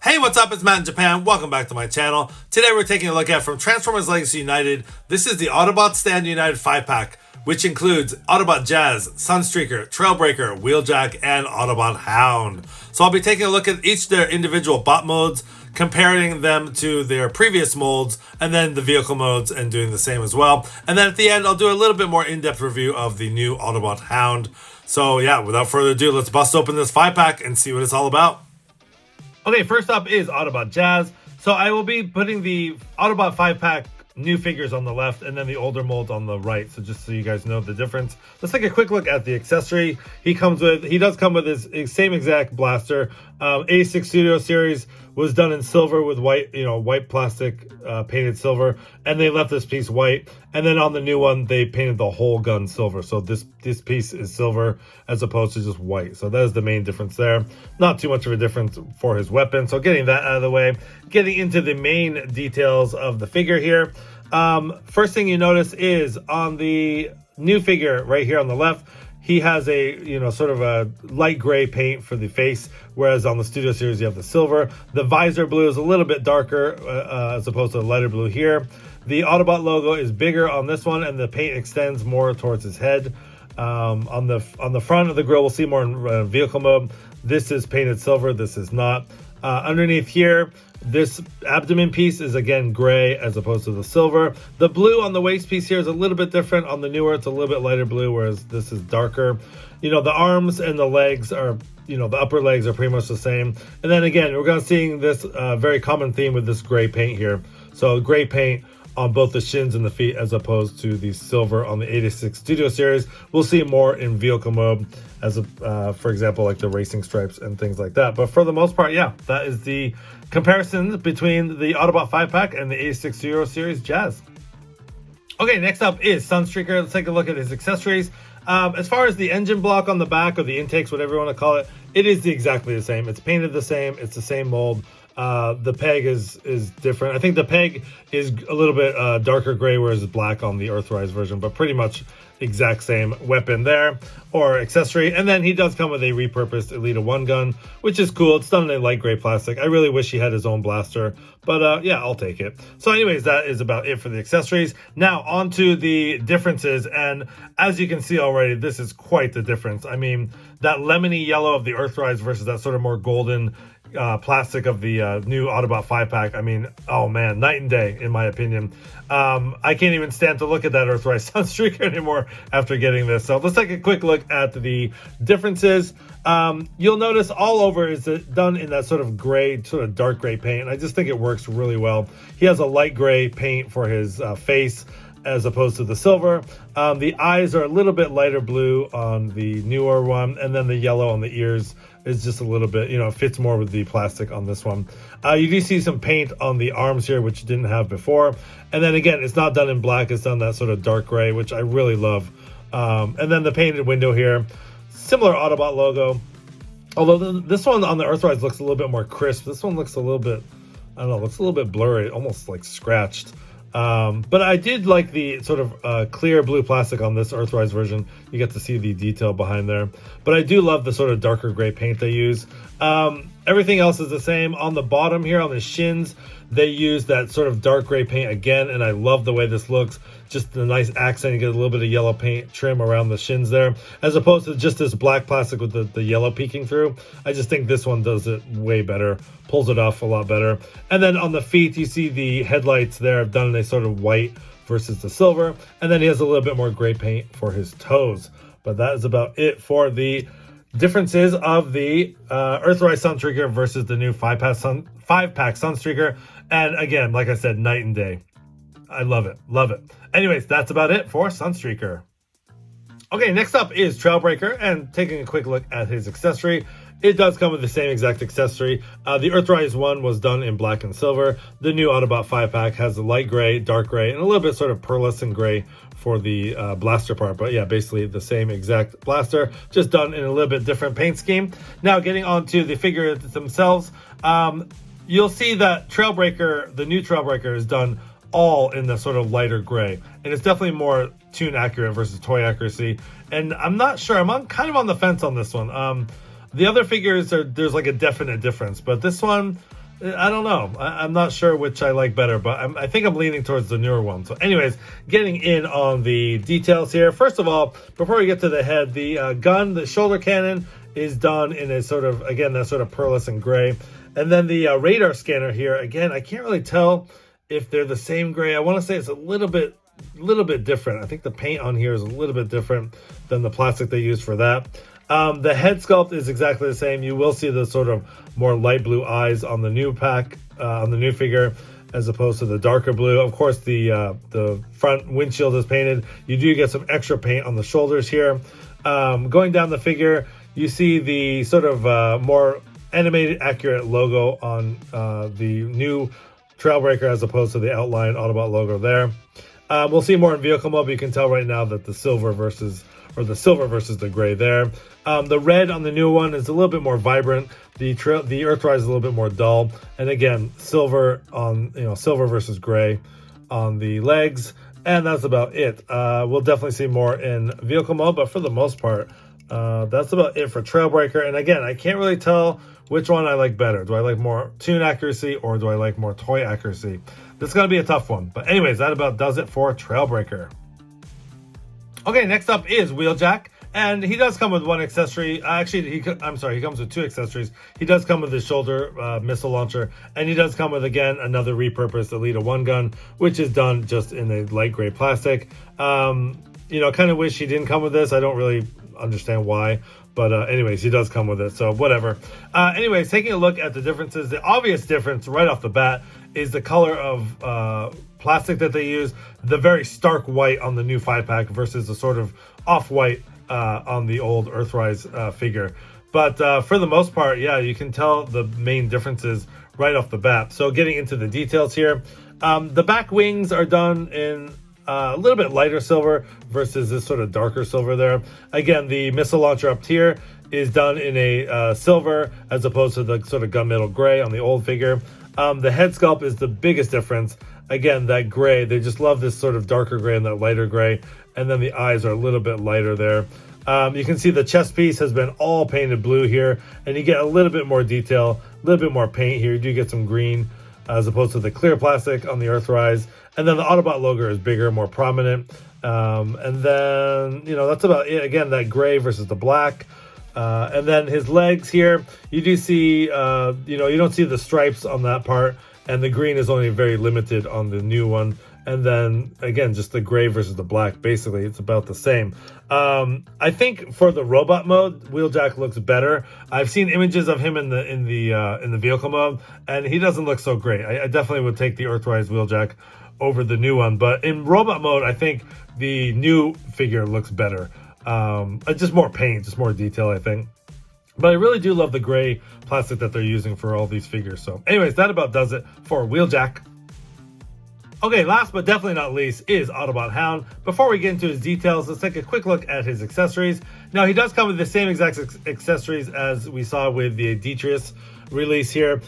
Hey, what's up? It's Matt in Japan. Welcome back to my channel. Today we're taking a look at from Transformers Legacy United. This is the Autobots Stand United 5-pack, which includes Autobot Jazz, Sunstreaker, Trailbreaker, Wheeljack, and Autobot Hound. So I'll be taking a look at each of their individual bot modes, comparing them to their previous molds, and then the vehicle modes and doing the same as well. And then at the end, I'll do a little bit more in-depth review of the new Autobot Hound. So yeah, without further ado, let's bust open this 5-pack and see what it's all about. Okay, first up is Autobot Jazz. So I will be putting the Autobot 5-pack new figures on the left and then the older molds on the right. So just so you guys know the difference. Let's take a quick look at the accessory. He does come with his same exact blaster. 86 Studio Series was done in silver with white, white plastic painted silver, and they left this piece white. And then on the new one, they painted the whole gun silver. So this piece is silver as opposed to just white. So that is the main difference there. Not too much of a difference for his weapon. So getting that out of the way, getting into the main details of the figure here. First thing you notice is on the new figure right here on the left, he has a, sort of a light gray paint for the face, whereas on the Studio Series, you have the silver. The visor blue is a little bit darker as opposed to the lighter blue here. The Autobot logo is bigger on this one, and the paint extends more towards his head. On the front of the grill, we'll see more in vehicle mode. This is painted silver. This is not. Underneath here, this abdomen piece is again gray as opposed to the silver. The blue on the waist piece here is a little bit different. On the newer, it's a little bit lighter blue, whereas this is darker. The arms and the legs are, the upper legs are pretty much the same. And then again, we're going to see this very common theme with this gray paint here. So gray paint on both the shins and the feet as opposed to the silver on the 86 Studio Series. We'll see more in vehicle mode as for example, like the racing stripes and things like that. But for the most part, yeah, that is the comparison between the Autobot 5-pack and the 86 Studio Series Jazz. Okay, next up is Sunstreaker. Let's take a look at his accessories. As far as the engine block on the back, or the intakes, whatever you want to call it, it is exactly the same. It's painted the same. It's the same mold. The peg is different. I think the peg is a little bit darker gray, whereas it's black on the Earthrise version, but pretty much exact same weapon there, or accessory. And then he does come with a repurposed Elita 1 gun, which is cool. It's done in a light gray plastic. I really wish he had his own blaster, but yeah, I'll take it. So anyways, that is about it for the accessories. Now on to the differences, and as you can see already, this is quite the difference. I mean, that lemony yellow of the Earthrise versus that sort of more golden plastic of the new Autobot 5-pack. I mean, oh man, night and day in my opinion. I can't even stand to look at that Earthrise Sunstreaker anymore after getting this. So let's take a quick look at the differences. You'll notice all over is done in that sort of gray, sort of dark gray paint, and I just think it works really well. He has a light gray paint for his face as opposed to the silver. The eyes are a little bit lighter blue on the newer one, and then the yellow on the ears is just a little bit, fits more with the plastic on this one. You do see some paint on the arms here, which you didn't have before. And then again, it's not done in black, it's done that sort of dark gray, which I really love. And then the painted window here, similar Autobot logo. Although this one on the Earthrise looks a little bit more crisp. This one looks a little bit, I don't know, looks a little bit blurry, almost like scratched. But I did like the sort of clear blue plastic on this Earthrise version. You get to see the detail behind there. But I do love the sort of darker gray paint they use. Everything else is the same. On the bottom here, on the shins, they use that sort of dark gray paint again, and I love the way this looks. Just the nice accent. You get a little bit of yellow paint trim around the shins there, as opposed to just this black plastic with the yellow peeking through. I just think this one does it way better, pulls it off a lot better. And then on the feet, you see the headlights there done in a sort of white versus the silver. And then he has a little bit more gray paint for his toes. But that is about it for the differences of the Earthrise Sunstreaker versus the new 5-pack Sunstreaker. And again, like I said, night and day. I love it. Love it. Anyways, that's about it for Sunstreaker. Okay, next up is Trailbreaker, and taking a quick look at his accessory. It does come with the same exact accessory. The Earthrise one was done in black and silver. The new Autobot 5-pack has a light gray, dark gray, and a little bit sort of pearlescent gray for the blaster part. But yeah, basically the same exact blaster, just done in a little bit different paint scheme. Now getting on to the figures themselves, you'll see that Trailbreaker, the new Trailbreaker, is done all in the sort of lighter gray, and it's definitely more tune accurate versus toy accuracy. And I'm not sure, I'm kind of on the fence on this one. The other figures there's like a definite difference, but this one I don't know. I'm not sure which I like better, but I think I'm leaning towards the newer one. So anyways, getting in on the details here. First of all, before we get to the head, the gun, the shoulder cannon is done in a sort of, again, that sort of pearlescent gray. And then the radar scanner here, again, I can't really tell if they're the same gray. I want to say it's a little bit different. I think the paint on here is a little bit different than the plastic they used for that. The head sculpt is exactly the same. You will see the sort of more light blue eyes on the new pack, on the new figure, as opposed to the darker blue. Of course, the front windshield is painted. You do get some extra paint on the shoulders here. Going down the figure, you see the sort of more animated, accurate logo on the new Trailbreaker as opposed to the outline Autobot logo there. We'll see more in vehicle mode, but you can tell right now that the silver versus the gray there. The red on the new one is a little bit more vibrant. The Earthrise is a little bit more dull. And again, silver versus gray on the legs. And that's about it. We'll definitely see more in vehicle mode, but for the most part, that's about it for Trailbreaker. And again, I can't really tell which one I like better. Do I like more tune accuracy or do I like more toy accuracy? This is going to be a tough one. But anyways, that about does it for Trailbreaker. Okay, next up is Wheeljack. And he does come with one accessory. Actually, he comes with two accessories. He does come with his shoulder missile launcher. And he does come with, again, another repurposed Elita 1 gun, which is done just in a light gray plastic. Kind of wish he didn't come with this. I don't really understand why. But anyways, he does come with it, so whatever. Anyways, taking a look at the differences, the obvious difference right off the bat is the color of plastic that they use. The very stark white on the new 5-pack versus the sort of off-white on the old Earthrise figure. But for the most part, yeah, you can tell the main differences right off the bat. So getting into the details here, the back wings are done in a little bit lighter silver versus this sort of darker silver there. Again, the missile launcher up here is done in a silver as opposed to the sort of gunmetal gray on the old figure. The head sculpt is the biggest difference. Again, that gray, they just love this sort of darker gray and that lighter gray. And then the eyes are a little bit lighter there. You can see the chest piece has been all painted blue here. And you get a little bit more detail, a little bit more paint here. You do get some green as opposed to the clear plastic on the Earthrise. And then the Autobot logo is bigger, more prominent. And then, that's about it. Again, that gray versus the black. And then his legs here, you do see, you don't see the stripes on that part. And the green is only very limited on the new one. And then, again, just the gray versus the black. Basically, it's about the same. I think for the robot mode, Wheeljack looks better. I've seen images of him in the vehicle mode, and he doesn't look so great. I definitely would take the Earthrise Wheeljack over the new one. But in robot mode, I think the new figure looks better. Just more paint, just more detail, I think. But I really do love the gray plastic that they're using for all these figures. So anyways, that about does it for Wheeljack. Okay, last but definitely not least is Autobot Hound. Before we get into his details, let's take a quick look at his accessories. Now, he does come with the same exact accessories as we saw with the Detrius release here.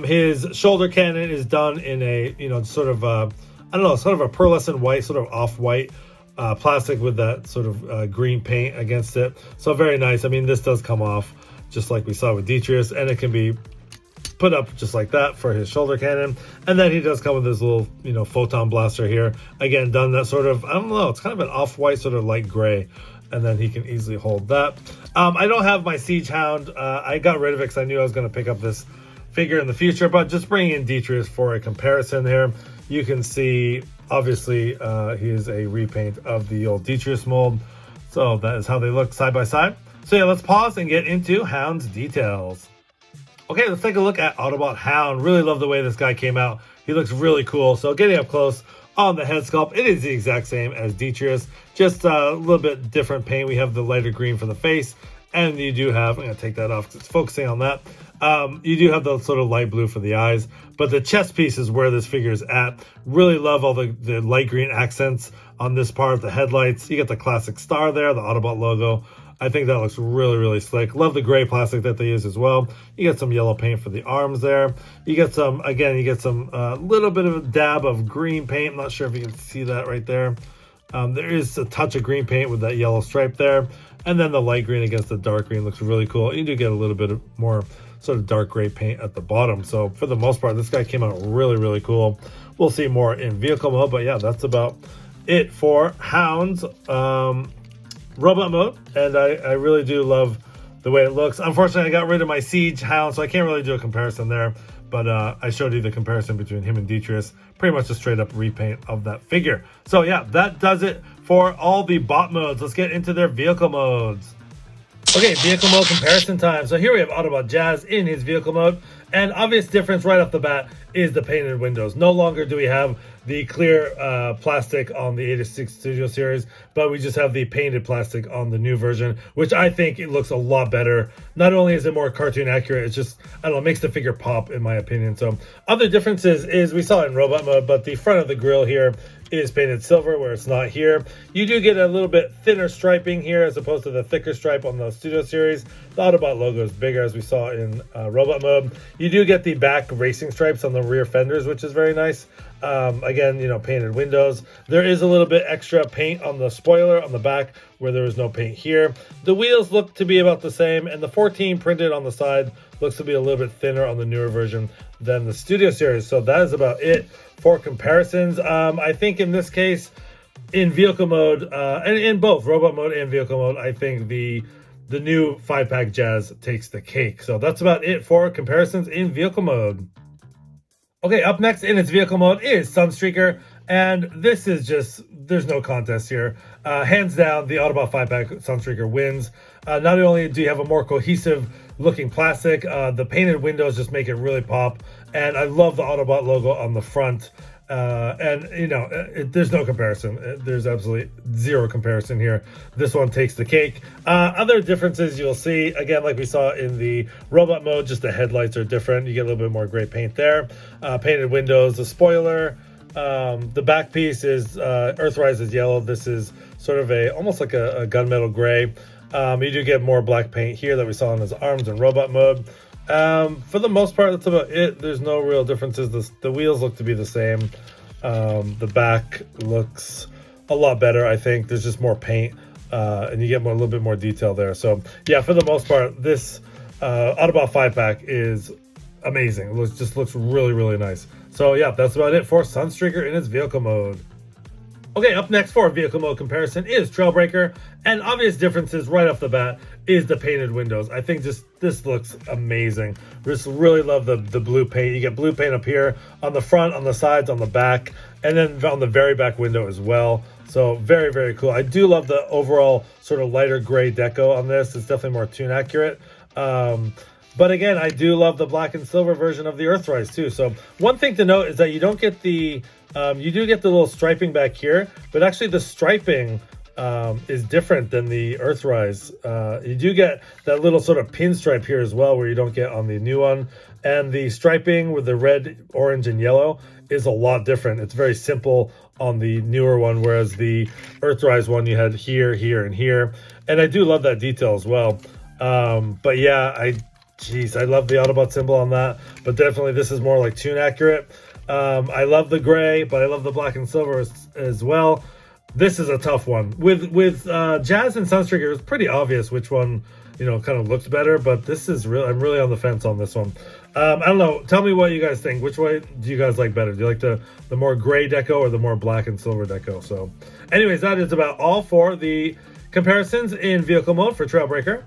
His shoulder cannon is done in a, sort of a pearlescent white, sort of off-white plastic with that sort of green paint against it. So very nice. I mean, this does come off just like we saw with Detrius, and it can be put up just like that for his shoulder cannon. And then he does come with his little, photon blaster here. Again, done that sort of, I don't know, it's kind of an off-white, sort of light gray. And then he can easily hold that. I don't have my Siege Hound. I got rid of it because I knew I was going to pick up this figure in the future. But just bringing in Detrius for a comparison here, you can see, obviously, he is a repaint of the old Detrius mold. So that is how they look side by side. So yeah, let's pause and get into Hound's details. Okay, let's take a look at Autobot Hound. Really love the way this guy came out. He looks really cool. So getting up close on the head sculpt, it is the exact same as Detrius. Just a little bit different paint. We have the lighter green for the face. And you do have, I'm going to take that off because it's focusing on that. You do have the sort of light blue for the eyes. But the chest piece is where this figure is at. Really love all the light green accents on this part. The headlights. You get the classic star there, the Autobot logo. I think that looks really, really slick. Love the gray plastic that they use as well. You get some yellow paint for the arms there. You get some, little bit of a dab of green paint. I'm not sure if you can see that right there. There is a touch of green paint with that yellow stripe there. And then the light green against the dark green looks really cool. You do get a little bit of more sort of dark gray paint at the bottom. So for the most part, this guy came out really, really cool. We'll see more in vehicle mode, but yeah, that's about it for Hound's robot mode. And I really do love the way it looks. Unfortunately, I got rid of my Siege Hound, so I can't really do a comparison there. But I showed you the comparison between him and Detrius. Pretty much a straight up repaint of that figure. So yeah, that does it for all the bot modes. Let's get into their vehicle modes. Okay, vehicle mode comparison time. So here we have Autobot Jazz in his vehicle mode. And obvious difference right off the bat is the painted windows. No longer do we have the clear plastic on the 86 Studio Series, but we just have the painted plastic on the new version, which I think it looks a lot better. Not only is it more cartoon accurate, it's just, I don't know, makes the figure pop in my opinion. So other differences is we saw it in robot mode, but the front of the grille here is painted silver where it's not here. You do get a little bit thinner striping here as opposed to the thicker stripe on the Studio Series. The Autobot logo is bigger as we saw in robot mode. You do get the back racing stripes on the rear fenders, which is very nice. Again, you know, painted windows. There is a little bit extra paint on the spoiler on the back where there is no paint here. The wheels look to be about the same, and the 14 printed on the side looks to be a little bit thinner on the newer version than the Studio Series. So that is about it for comparisons. I think in this case, in vehicle mode, and in both robot mode and vehicle mode, I think the new 5-pack Jazz takes the cake. So that's about it for comparisons in vehicle mode. Okay, up next in its vehicle mode is Sunstreaker, and this is just, there's no contest here. Hands down, the Autobot 5-pack Sunstreaker wins. Not only do you have a more cohesive looking plastic, the painted windows just make it really pop, and I love the Autobot logo on the front. And you know, there's no comparison. There's absolutely zero comparison here. This one takes the cake. Other differences you'll see, again, like we saw in the robot mode, just the headlights are different. You get a little bit more gray paint there. Painted windows, the spoiler, the back piece is Earthrise is yellow. This is sort of almost like a gunmetal gray. You do get more black paint here that we saw on his arms in robot mode. For the most part, that's about it. There's no real differences. The wheels look to be the same. The back looks a lot better, I think. There's just more paint, and you get a little bit more detail there. So yeah, for the most part, this Autobot 5-pack is amazing. It just looks really, really nice. So yeah, that's about it for Sunstreaker in its vehicle mode. Okay, up next for a vehicle mode comparison is Trailbreaker, and obvious differences right off the bat is the painted windows. I think just this looks amazing. Just really love the blue paint. You get blue paint up here on the front, on the sides, on the back, and then on the very back window as well. So very, very cool. I do love the overall sort of lighter gray deco on this. It's definitely more tune accurate. But again, I do love the black and silver version of the Earthrise too. So one thing to note is that you don't get the, you do get the little striping back here, but actually the striping is different than the Earthrise. You do get that little sort of pinstripe here as well, where you don't get on the new one. And the striping with the red, orange, and yellow is a lot different. It's very simple on the newer one, whereas the Earthrise one you had here, here, and here. And I do love that detail as well. But yeah, Jeez, I love the Autobot symbol on that, but definitely this is more like tune accurate. I love the gray, but I love the black and silver as well. This is a tough one. With Jazz and Sunstreaker, it's pretty obvious which one, you know, kind of looks better, but this is really, I'm really on the fence on this one. I don't know. Tell me what you guys think. Which way do you guys like better? Do you like the more gray deco or the more black and silver deco? So anyways, that is about all for the comparisons in vehicle mode for Trailbreaker.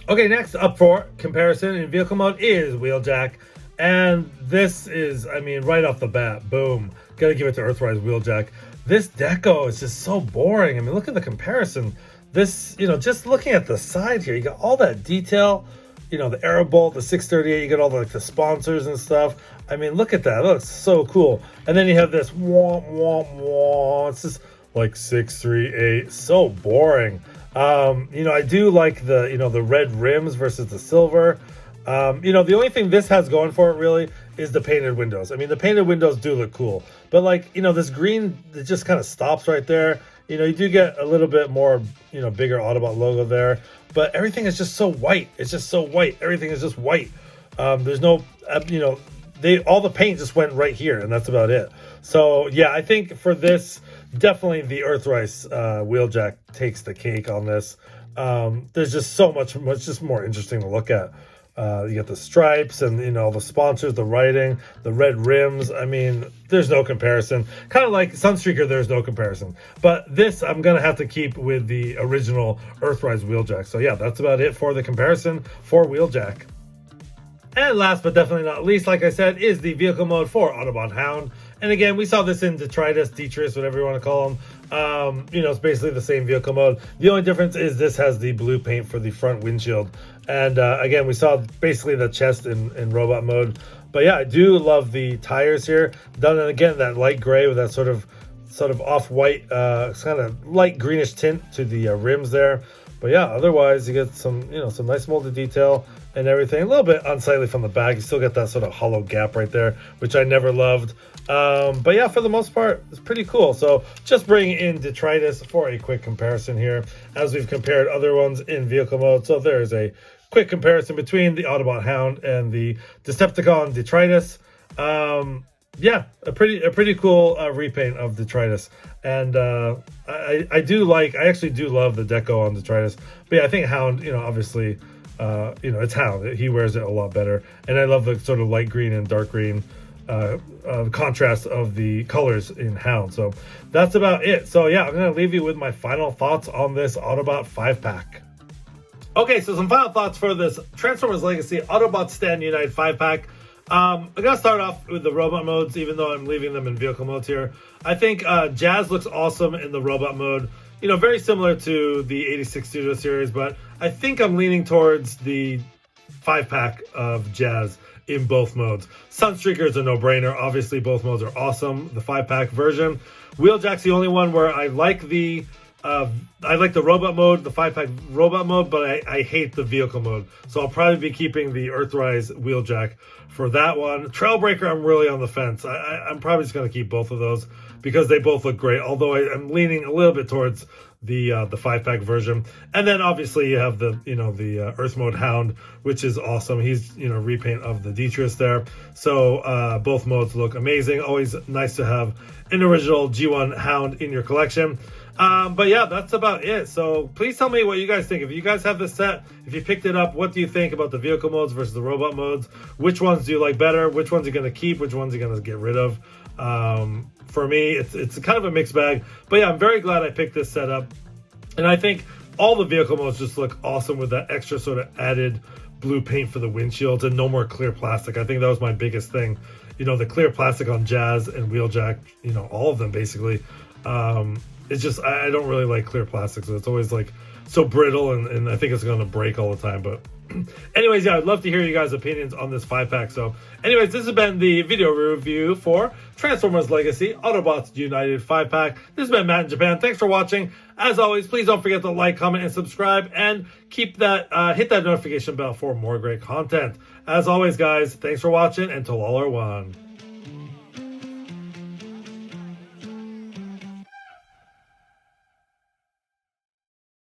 Okay, next up for comparison in vehicle mode is Wheeljack. And this is, I mean, right off the bat, boom. Gotta give it to Earthrise Wheeljack. This deco is just so boring. I mean, look at the comparison. This, you know, just looking at the side here, you got all that detail. You know, the arrow bolt, the 638, you get all the sponsors and stuff. I mean, look at that. It looks so cool. And then you have this womp, womp, womp. It's just like 638. So boring. You know, I do like the, you know, the red rims versus the silver. You know, the only thing this has going for it really is the painted windows. I mean, the painted windows do look cool, but like, you know, this green, it just kind of stops right there. You know, you do get a little bit more, you know, bigger Autobot logo there, but everything is just so white. It's just so white. Everything is just white. There's no, you know, all the paint just went right here, and that's about it. So yeah, I think for this, definitely the Earthrise Wheeljack takes the cake on this. There's just so much just more interesting to look at. You get the stripes and, you know, the sponsors, the writing, the red rims. I mean, there's no comparison. Kind of like Sunstreaker, there's no comparison. But this, I'm going to have to keep with the original Earthrise Wheeljack. So yeah, that's about it for the comparison for Wheeljack. And last but definitely not least, like I said, is the vehicle mode for Autobot Hound. And again, we saw this in Detritus, whatever you want to call them. You know, it's basically the same vehicle mode. The only difference is this has the blue paint for the front windshield. And again, we saw basically the chest in robot mode. But yeah, I do love the tires here. Done again, that light gray with that sort of off-white, kind of light greenish tint to the rims there. But yeah, otherwise you get some, you know, some nice molded detail and everything. A little bit unsightly from the back. You still get that sort of hollow gap right there, which I never loved. But yeah, for the most part, it's pretty cool. So just bringing in Detritus for a quick comparison here, as we've compared other ones in vehicle mode. So there's a quick comparison between the Autobot Hound and the Decepticon Detritus. Yeah, a pretty cool repaint of Detritus, and I actually do love the deco on Detritus. But yeah, I think Hound, you know, obviously, you know, it's Hound. He wears it a lot better, and I love the sort of light green and dark green contrast of the colors in Hound. So that's about it. So yeah, I'm gonna leave you with my final thoughts on this Autobot 5-pack. Okay, so some final thoughts for this Transformers Legacy Autobots Stand United 5-pack. I'm going to start off with the robot modes, even though I'm leaving them in vehicle modes here. I think Jazz looks awesome in the robot mode. You know, very similar to the 86 Studio Series, but I think I'm leaning towards the 5-pack of Jazz in both modes. Sunstreaker is a no-brainer. Obviously, both modes are awesome. The 5-pack version. Wheeljack's the only one where I like the robot mode, the 5-pack robot mode, but I hate the vehicle mode. So I'll probably be keeping the Earthrise Wheeljack for that one. Trailbreaker, I'm really on the fence. I'm probably just going to keep both of those because they both look great, although I'm leaning a little bit towards the 5-pack version. And then obviously you have the, you know, the Earth Mode Hound, which is awesome. He's, you know, repaint of the Detritus there. So both modes look amazing. Always nice to have an original G1 Hound in your collection. But yeah, that's about it. So please tell me what you guys think. If you guys have this set, if you picked it up, what do you think about the vehicle modes versus the robot modes? Which ones do you like better? Which ones are you going to keep? Which ones are you going to get rid of? For me, it's kind of a mixed bag. But yeah, I'm very glad I picked this set up. And I think all the vehicle modes just look awesome with that extra sort of added blue paint for the windshields and no more clear plastic. I think that was my biggest thing. You know, the clear plastic on Jazz and Wheeljack, you know, all of them basically. It's just, I don't really like clear plastic, so it's always like so brittle, and I think it's going to break all the time. But anyways, yeah, I'd love to hear you guys' opinions on this 5-pack. So anyways, this has been the video review for Transformers Legacy Autobots United 5-pack. This has been Matt in Japan. Thanks for watching. As always, please don't forget to like, comment, and subscribe, and keep that hit that notification bell for more great content. As always, guys, thanks for watching, and till all are one.